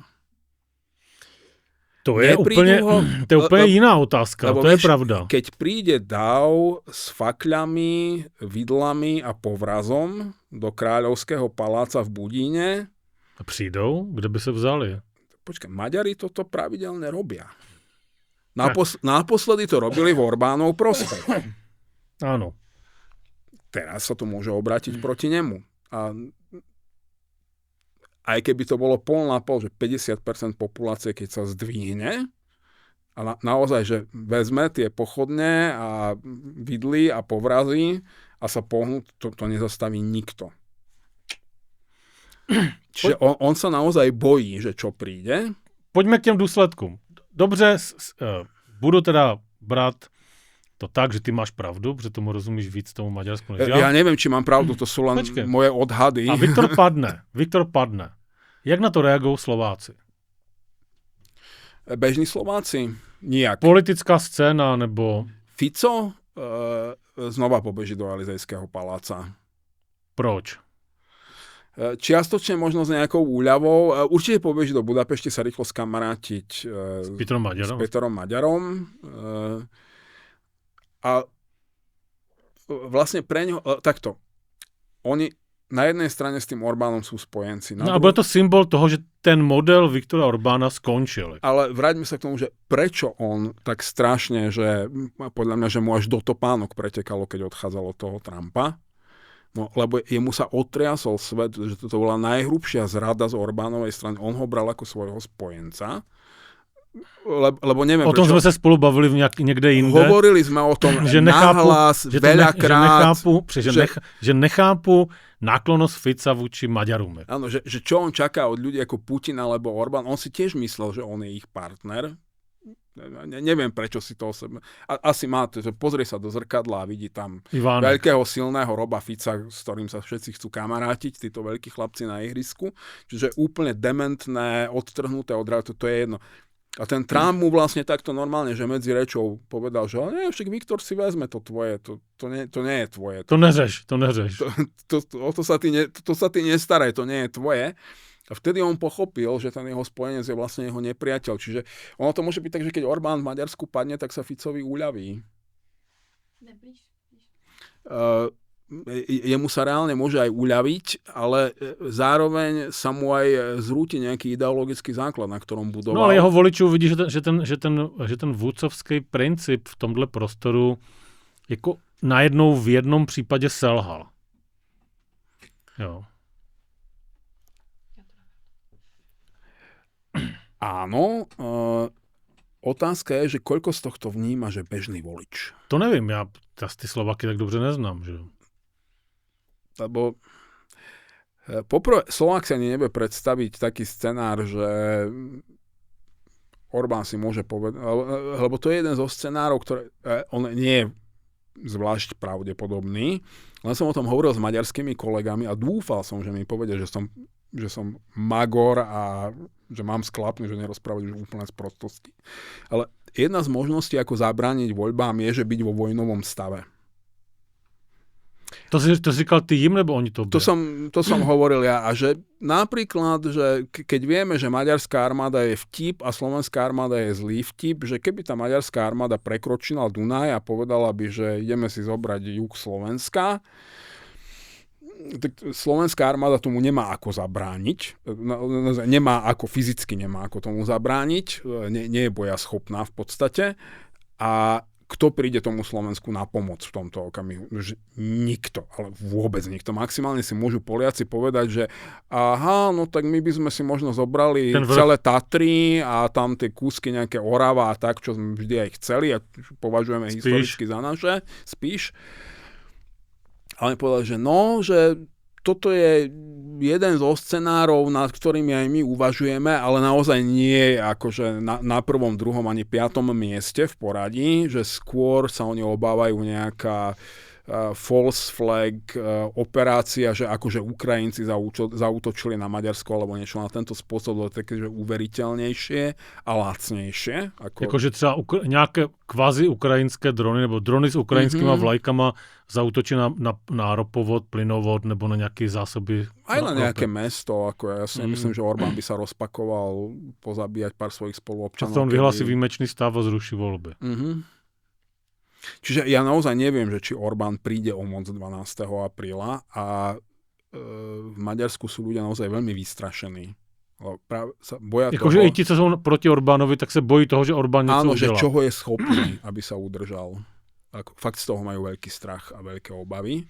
To je úplně jiná otázka, to je pravda. Keď príde dáv s fakľami, vidlami a povrazom do Kráľovského paláca v Budíne... A přijdou? Kde by se vzali? Počkaj, Maďari toto pravidelne robia. Naposledy to robili v Orbánov prospech. Áno. Teraz sa to môže obrátiť proti nemu. A aj keby to bolo pol na pol, že 50% populácie, keď sa zdvihne a naozaj, že vezme tie pochodne a vidly a povrazy a sa pohnú, to nezastaví nikto. Čiže on sa naozaj bojí, že čo príde. Poďme k těm důsledkům. Dobře, budu teda brát to tak, že ty máš pravdu, protože tomu rozumíš víc tomu Maďarsku než ja. Ja neviem, či mám pravdu, to sú len moje odhady. A Viktor padne. Jak na to reagujú Slováci? Bežní Slováci? Nijak. Politická scéna, nebo... Fico znova pobeží do Elizejského paláca. Proč? Čiastočne možno s nejakou úľavou. Určite pobeží do Budapešti sa rýchlo skamarátiť s Petrom Maďarom. A vlastne pre ňo, takto, oni na jednej strane s tým Orbánom sú spojenci. No a bude to symbol toho, že ten model Viktora Orbána skončil. Ale vráťme sa k tomu, že prečo on tak strašne, že podľa mňa, že mu až do topánok pretekalo, keď odchádzalo toho Trumpa. No, lebo jemu sa otriasol svet, že toto bola najhrubšia zrada z Orbánovej strany. On ho bral ako svojho spojenca. Lebo neviem, o tom sme sa spolu bavili niekde inde. Hovorili sme o tom že nahlas, veľakrát. Že nechápu náklonnosť Fica voči Maďarom. Áno, že čo on čaká od ľudí ako Putin alebo Orbán. On si tiež myslel, že on je ich partner. Neviem, prečo si to asi má, pozrie sa do zrkadla a vidí tam veľkého silného Roba Fica, s ktorým sa všetci chcú kamarátiť, títo veľkí chlapci na ihrisku. Čiže úplne dementné, odtrhnuté od rádu, to je jedno. A ten Trump mu vlastne takto normálne, že medzi rečou povedal, že nie, však Viktor si vezme to tvoje, to nie je tvoje. To neřeš. To sa ty nestaraj, to nie je tvoje. A vtedy on pochopil, že ten jeho spojenec je vlastne jeho nepriateľ. Čiže ono to môže byť tak, že keď Orbán v Maďarsku padne, tak sa Ficovi uľaví. Jemu sa reálne môže aj uľaviť, ale zároveň sa mu aj zrúti nejaký ideologický základ, na ktorom budoval. No ale jeho voličů vidí, že ten vůdcovský princip v tomhle prostoru jako najednou v jednom případě selhal. Jo. Áno, otázka je, že koľko z tohto vníma, že bežný volič. To nevím, ja ty Slováky tak dobře neznám, že? Lebo poprvé Slovák sa ani nevie predstaviť taký scenár, že Orbán si môže povedať, lebo to je jeden zo scenárov, ktoré on nie je zvlášť pravdepodobný. Len som o tom hovoril s maďarskými kolegami a dúfal som, že mi povedia, že som magor a že mám sklapnúť, že nerozprávať už úplne z prostosti. Ale jedna z možností, ako zabrániť voľbám, je, že byť vo vojnovom stave. To si říkal ty jim, nebo oni to? To som hovoril ja. A že napríklad, že keď vieme, že maďarská armáda je vtip a slovenská armáda je zlý vtip, že keby tá maďarská armáda prekročila Dunaj a povedala by, že ideme si zobrať juh Slovenska, tak slovenská armáda tomu nemá ako zabrániť. Fyzicky nemá ako tomu zabrániť. Nie je bojaschopná v podstate. A kto príde tomu Slovensku na pomoc v tomto okamihu? Nikto, ale vôbec nikto. Maximálne si môžu Poliaci povedať, že aha, no tak my by sme si možno zobrali celé Tatry a tam tie kúsky nejaké Orava a tak, čo sme vždy aj chceli a považujeme historicky za naše. Spíš. Ale povedal, že no, že toto je jeden zo scenárov, nad ktorými aj my uvažujeme, ale naozaj nie je akože na prvom, druhom ani 5. mieste v poradí, že skôr sa oni obávajú nejaká false flag operácia, že akože Ukrajinci zaútočili na Maďarsko alebo niečo na tento spôsob, bolo také, že uveriteľnejšie a lacnejšie. Akože třeba nejaké kvazi ukrajinské drony, nebo drony s ukrajinskými vlajkama zaútočí na ropovod, plynovod nebo na nejaké zásoby. Aj na nejaké mesto. Ako ja si myslím, že Orbán by sa rozpakoval pozabíjať pár svojich spoluobčanov. A to on vyhlási výjimečný stav a zruší voľby. Čiže ja naozaj neviem, že či Orbán príde o moc 12. apríla a v Maďarsku sú ľudia naozaj veľmi vystrašení. Sa boja Jakože i ti, co sú proti Orbánovi, tak sa bojí toho, že Orbán niečo udelá. Že čoho je schopný, aby sa udržal. Fakt z toho majú veľký strach a veľké obavy.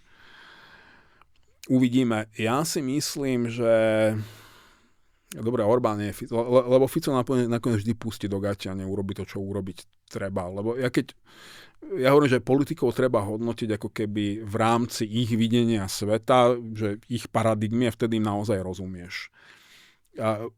Uvidíme. Ja si myslím, že dobre, Orbán je Fico, lebo Fico nakoniec vždy pustí do gaťa a neurobi to, čo urobiť treba. Lebo ja hovorím, že politikov treba hodnotiť ako keby v rámci ich videnia sveta, že ich paradigmy a vtedy im naozaj rozumieš. A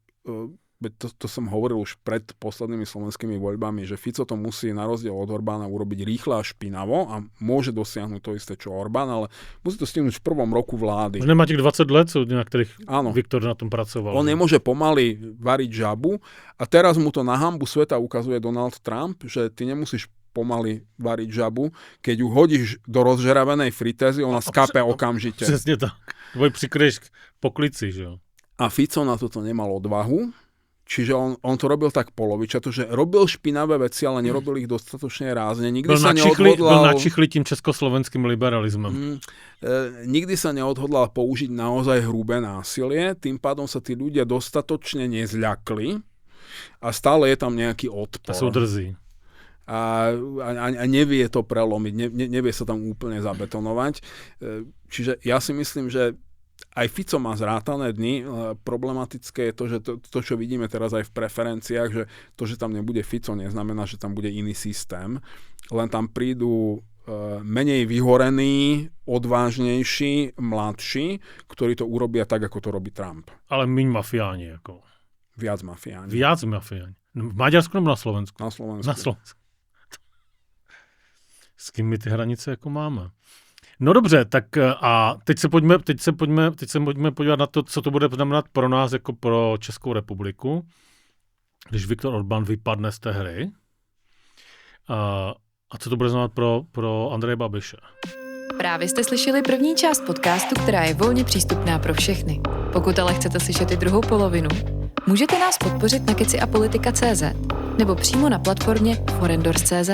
to som hovoril už pred poslednými slovenskými voľbami, že Fico to musí na rozdiel od Orbána urobiť rýchlo a špinavo a môže dosiahnuť to isté, čo Orbán, ale musí to stihnúť v prvom roku vlády. Už nemá tých 20 let, na ktorých Viktor na tom pracoval. On nemôže pomaly variť žabu a teraz mu to na hanbu sveta ukazuje Donald Trump, že ty nemusíš pomaly variť žabu, keď ju hodíš do rozžeravenej fritézy, ona skápe okamžite. Přesne tak. Tvoj prikryješ po klici, že jo. A Fico na toto nemal odvahu, čiže on to robil tak polovičato, že robil špinavé veci, ale nerobil ich dostatočne rázne. Nikdy sa neodhodlal... Byl načichli tým československým liberalizmem. Nikdy sa neodhodlal použiť naozaj hrubé násilie, tým pádom sa tí ľudia dostatočne nezľakli a stále je tam nejaký odpor. A sú drzí. A nevie to prelomiť, nevie sa tam úplne zabetonovať. Čiže ja si myslím, že aj Fico má zrátané dni. Problematické je to, že to, čo vidíme teraz aj v preferenciách, že to, že tam nebude Fico, neznamená, že tam bude iný systém. Len tam prídu menej vyhorení, odvážnejší, mladší, ktorí to urobia tak, ako to robí Trump. Ale míň mafiáni. Ako. Viac mafiáni. V Maďarsku nebo na Slovensku? Na Slovensku. Na Slovensku. S kým my ty hranice jako máme? No dobře, tak a teď se pojďme podívat na to, co to bude znamenat pro nás jako pro Českou republiku, když Viktor Orbán vypadne z té hry. A co to bude znamenat pro Andreje Babiše. Právě jste slyšeli první část podcastu, která je volně přístupná pro všechny. Pokud ale chcete slyšet i druhou polovinu, můžete nás podpořit na keciapolitika.cz nebo přímo na platformě forendors.cz.